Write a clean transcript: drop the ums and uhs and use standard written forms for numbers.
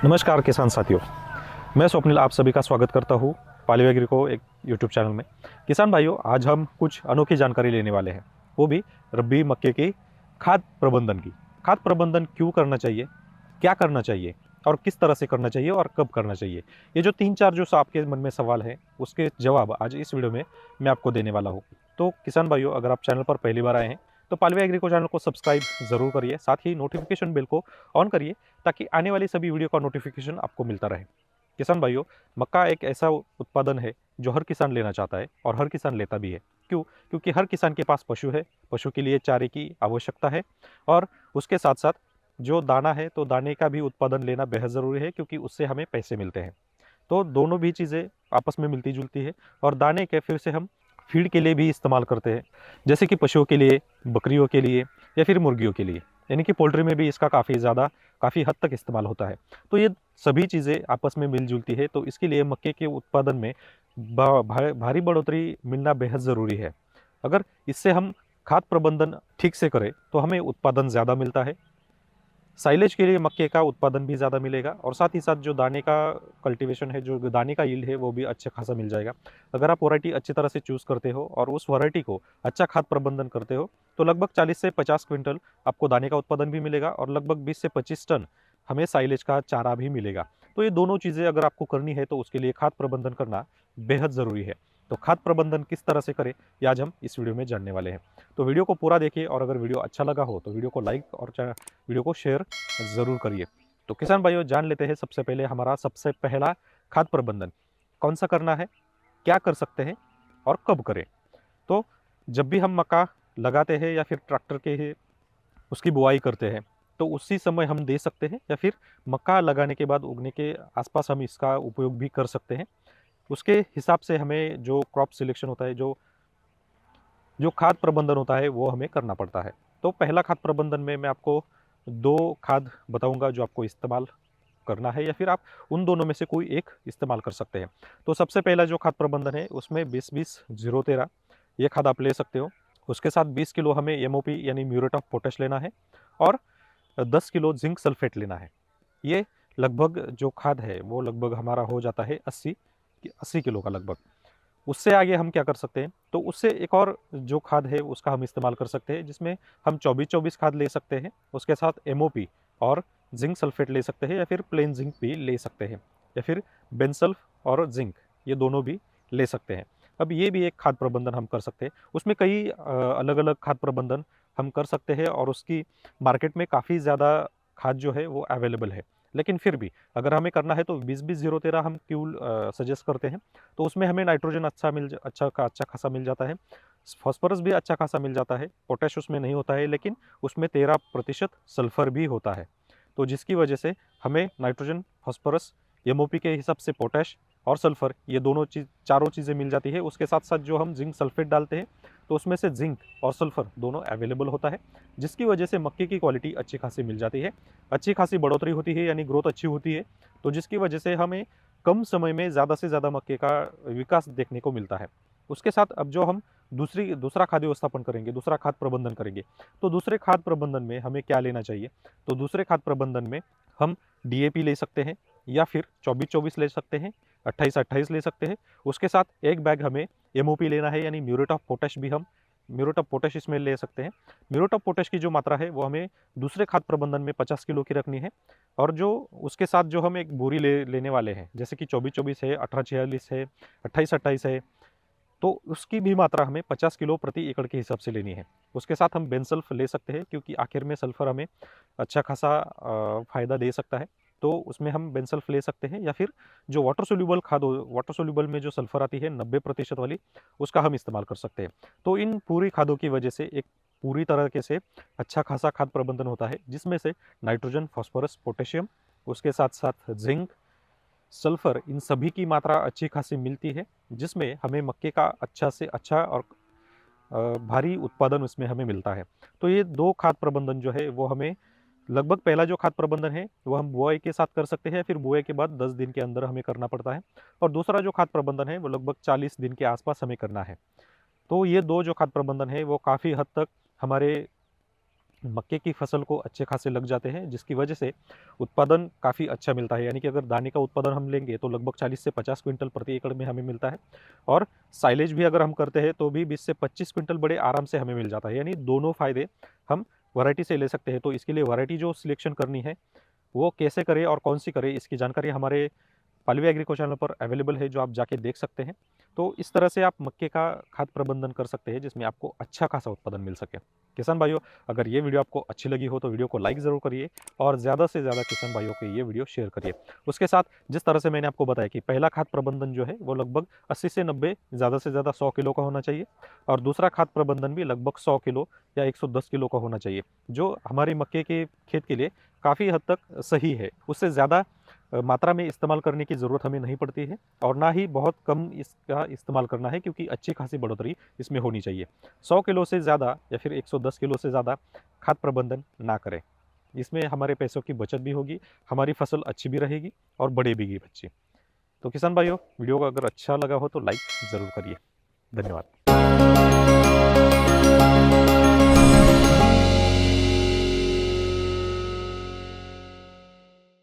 नमस्कार किसान साथियों, मैं स्वप्निल आप सभी का स्वागत करता हूँ पालिव एग्री को एक यूट्यूब चैनल में। किसान भाइयों, आज हम कुछ अनोखी जानकारी लेने वाले हैं, वो भी रब्बी मक्के की खाद प्रबंधन की। खाद प्रबंधन क्यों करना चाहिए, क्या करना चाहिए और किस तरह से करना चाहिए और कब करना चाहिए, ये जो 3-4 जो आपके मन में सवाल है उसके जवाब आज इस वीडियो में मैं आपको देने वाला हूँ। तो किसान भाइयों, अगर आप चैनल पर पहली बार आए हैं तो पालवे एग्री को चैनल को सब्सक्राइब ज़रूर करिए, साथ ही नोटिफिकेशन बेल को ऑन करिए ताकि आने वाली सभी वीडियो का नोटिफिकेशन आपको मिलता रहे। किसान भाइयों, मक्का एक ऐसा उत्पादन है जो हर किसान लेना चाहता है और हर किसान लेता भी है। क्यों? क्योंकि हर किसान के पास पशु है, पशु के लिए चारे की आवश्यकता है और उसके साथ साथ जो दाना है तो दाने का भी उत्पादन लेना बेहद ज़रूरी है, क्योंकि उससे हमें पैसे मिलते हैं। तो दोनों भी चीज़ें आपस में मिलती जुलती है और दाने के फिर से हम फीड के लिए भी इस्तेमाल करते हैं, जैसे कि पशुओं के लिए, बकरियों के लिए या फिर मुर्गियों के लिए, यानी कि पोल्ट्री में भी इसका काफ़ी हद तक इस्तेमाल होता है। तो ये सभी चीज़ें आपस में मिल-जुलती है, तो इसके लिए मक्के के उत्पादन में भारी बढ़ोतरी मिलना बेहद ज़रूरी है। अगर इससे हम खाद प्रबंधन ठीक से करें तो हमें उत्पादन ज़्यादा मिलता है, साइलेज के लिए मक्के का उत्पादन भी ज़्यादा मिलेगा और साथ ही साथ जो दाने का कल्टीवेशन है, जो दाने का यील्ड है, वो भी अच्छा खासा मिल जाएगा। अगर आप वैरायटी अच्छी तरह से चूज़ करते हो और उस वैरायटी को अच्छा खाद प्रबंधन करते हो तो लगभग 40 से 50 क्विंटल आपको दाने का उत्पादन भी मिलेगा और लगभग 20 से 25 टन हमें साइलेज का चारा भी मिलेगा। तो ये दोनों चीज़ें अगर आपको करनी है तो उसके लिए खाद प्रबंधन करना बेहद ज़रूरी है। तो खाद प्रबंधन किस तरह से करें, ये आज हम इस वीडियो में जानने वाले हैं। तो वीडियो को पूरा देखिए और अगर वीडियो अच्छा लगा हो तो वीडियो को लाइक और वीडियो को शेयर ज़रूर करिए। तो किसान भाइयों, जान लेते हैं सबसे पहले हमारा सबसे पहला खाद प्रबंधन कौन सा करना है, क्या कर सकते हैं और कब करें। तो जब भी हम मक्का लगाते हैं या फिर ट्रैक्टर के ही उसकी बुआई करते हैं तो उसी समय हम दे सकते हैं, या फिर मक्का लगाने के बाद उगने के आसपास हम इसका उपयोग भी कर सकते हैं। उसके हिसाब से हमें जो क्रॉप सिलेक्शन होता है, जो जो खाद प्रबंधन होता है वो हमें करना पड़ता है। तो पहला खाद प्रबंधन में मैं आपको 2 खाद बताऊँगा जो आपको इस्तेमाल करना है, या फिर आप उन दोनों में से कोई एक इस्तेमाल कर सकते हैं। तो सबसे पहला जो खाद प्रबंधन है उसमें 20-20-0-13 ये खाद आप ले सकते हो। उसके साथ 20 किलो हमें एमओपी यानी म्यूरेट ऑफ पोटाश लेना है और 10 किलो ज़िंक सल्फेट लेना है। ये लगभग जो खाद है वो लगभग हमारा हो जाता है 80 किलो का लगभग। उससे आगे हम क्या कर सकते हैं, तो उससे एक और जो खाद है उसका हम इस्तेमाल कर सकते हैं, जिसमें हम 24-24 खाद ले सकते हैं। उसके साथ एमओपी और जिंक सल्फेट ले सकते हैं, या फिर प्लेन जिंक भी ले सकते हैं, या फिर बेंसल्फ और जिंक ये दोनों भी ले सकते हैं। अब ये भी एक खाद प्रबंधन हम कर सकते हैं। उसमें कई अलग अलग खाद प्रबंधन हम कर सकते हैं और उसकी मार्केट में काफ़ी ज़्यादा खाद जो है वो अवेलेबल है। लेकिन फिर भी अगर हमें करना है तो 20-20-0-13 हम क्यों सजेस्ट करते हैं। तो उसमें हमें नाइट्रोजन अच्छा खासा मिल जाता है, फास्फोरस भी अच्छा खासा मिल जाता है, पोटैश उसमें नहीं होता है, लेकिन उसमें 13% सल्फर भी होता है। तो जिसकी वजह से हमें नाइट्रोजन, फास्फोरस, एमओपी के हिसाब से पोटैश और सल्फर ये दोनों चीज़, चारों चीज़ें मिल जाती है। उसके साथ साथ जो हम जिंक सल्फेट डालते हैं तो उसमें से जिंक और सल्फर दोनों अवेलेबल होता है, जिसकी वजह से मक्के की क्वालिटी अच्छी खासी मिल जाती है, अच्छी खासी बढ़ोतरी होती है, यानी ग्रोथ अच्छी होती है। तो जिसकी वजह से हमें कम समय में ज़्यादा से ज़्यादा मक्के का विकास देखने को मिलता है। उसके साथ अब जो हम दूसरा खाद व्यवस्थापन करेंगे, दूसरा खाद प्रबंधन करेंगे, तो दूसरे खाद प्रबंधन में हमें क्या लेना चाहिए? तो दूसरे खाद प्रबंधन में हम डीएपी ले सकते हैं, या फिर 24-24 ले सकते हैं, 28-28 ले सकते हैं। उसके साथ एक बैग हमें एमओपी लेना है, यानी म्यूरेट ऑफ पोटैश भी हम म्यूरेट ऑफ पोटैश इसमें ले सकते हैं। म्यूरेट ऑफ पोटैश की जो मात्रा है वो हमें दूसरे खाद प्रबंधन में 50 किलो की रखनी है, और जो उसके साथ जो हम एक बोरी लेने वाले हैं, जैसे कि 24-24 है, 18-46 है, 28-28 है, तो उसकी भी मात्रा हमें 50 किलो प्रति एकड़ के हिसाब से लेनी है। उसके साथ हम बेंसल्फ ले सकते हैं, क्योंकि आखिर में सल्फर हमें अच्छा खासा फ़ायदा दे सकता है। तो उसमें हम बेंसल्फ ले सकते हैं, या फिर जो वाटर सोल्यूबल खाद हो, वाटर सोल्यूबल में जो सल्फर आती है 90% वाली, उसका हम इस्तेमाल कर सकते हैं। तो इन पूरी खादों की वजह से एक पूरी तरीके से अच्छा खासा खाद प्रबंधन होता है, जिसमें से नाइट्रोजन, फास्फोरस, पोटेशियम, उसके साथ-साथ जिंक, सल्फर, इन सभी की मात्रा अच्छी खासी मिलती है, जिसमें हमें मक्के का अच्छा से अच्छा और भारी उत्पादन उसमें हमें मिलता है। तो ये 2 खाद प्रबंधन जो है वो हमें लगभग, पहला जो खाद प्रबंधन है वो हम बुआई के साथ कर सकते हैं, फिर बुआई के बाद 10 दिन के अंदर हमें करना पड़ता है, और दूसरा जो खाद प्रबंधन है वो लगभग 40 दिन के आसपास हमें करना है। तो ये 2 जो खाद प्रबंधन है वो काफ़ी हद तक हमारे मक्के की फसल को अच्छे खासे लग जाते हैं, जिसकी वजह से उत्पादन काफ़ी अच्छा मिलता है। यानी कि अगर दाने का उत्पादन हम लेंगे तो लगभग 40 से 50 क्विंटल प्रति एकड़ में हमें मिलता है, और साइलेज भी अगर हम करते हैं तो भी 20 से 25 क्विंटल बड़े आराम से हमें मिल जाता है। यानी दोनों फ़ायदे हम वैरायटी से ले सकते हैं। तो इसके लिए वैरायटी जो सिलेक्शन करनी है वो कैसे करें और कौन सी करें, इसकी जानकारी हमारे पालवी एग्रीको चैनल पर अवेलेबल है, जो आप जाके देख सकते हैं। तो इस तरह से आप मक्के का खाद प्रबंधन कर सकते हैं जिसमें आपको अच्छा खासा उत्पादन मिल सके। किसान भाइयों, अगर ये वीडियो आपको अच्छी लगी हो तो वीडियो को लाइक ज़रूर करिए और ज़्यादा से ज़्यादा किसान भाइयों को ये वीडियो शेयर करिए। उसके साथ जिस तरह से मैंने आपको बताया कि पहला खाद प्रबंधन जो है वो लगभग 80 से 90, ज़्यादा से ज़्यादा 100 किलो का होना चाहिए, और दूसरा खाद प्रबंधन भी लगभग 100 किलो या 110 किलो का होना चाहिए, जो हमारे मक्के के खेत के लिए काफ़ी हद तक सही है। उससे ज़्यादा मात्रा में इस्तेमाल करने की ज़रूरत हमें नहीं पड़ती है, और ना ही बहुत कम इसका इस्तेमाल करना है, क्योंकि अच्छी खासी बढ़ोतरी इसमें होनी चाहिए। 100 किलो से ज़्यादा या फिर 110 किलो से ज़्यादा खाद प्रबंधन ना करें। इसमें हमारे पैसों की बचत भी होगी, हमारी फसल अच्छी भी रहेगी और बढ़ेगी बच्ची। तो किसान भाइयों, वीडियो को अगर अच्छा लगा हो तो लाइक ज़रूर करिए। धन्यवाद।